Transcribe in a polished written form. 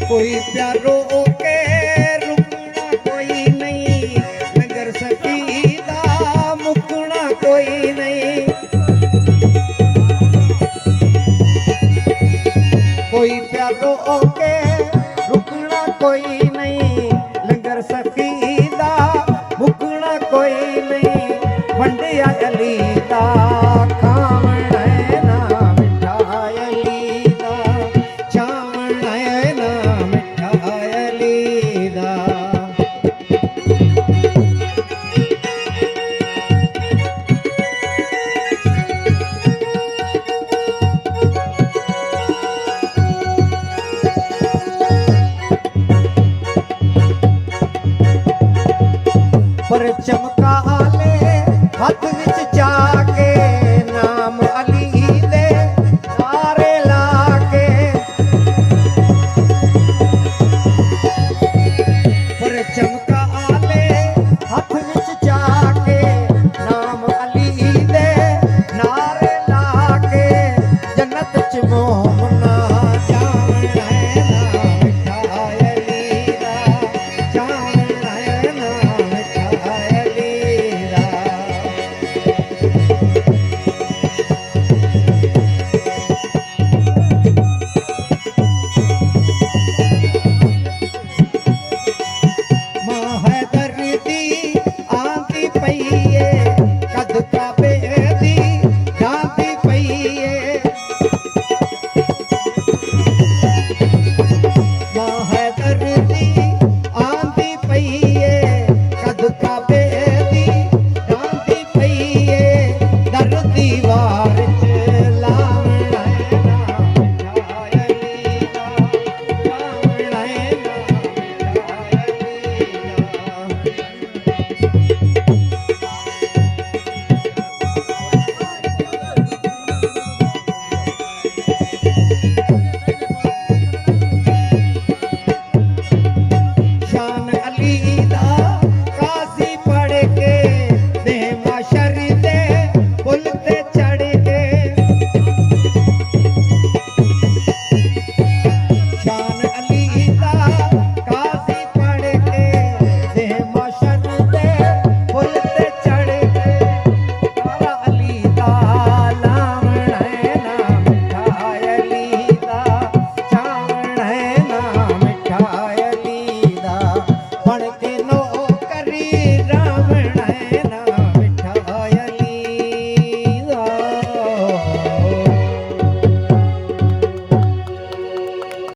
कोई प्यारो के रुकना कोई नहीं, नगर सकीदा मुकना कोई नहीं। कोई प्यारो के रुकना कोई नहीं, लंगर सकीदा मुकना कोई नहीं। वंडिया अली दा खावण है ना मिठा अली दा, चावण है ना मिठा अली दा। पर चमका ले हाथ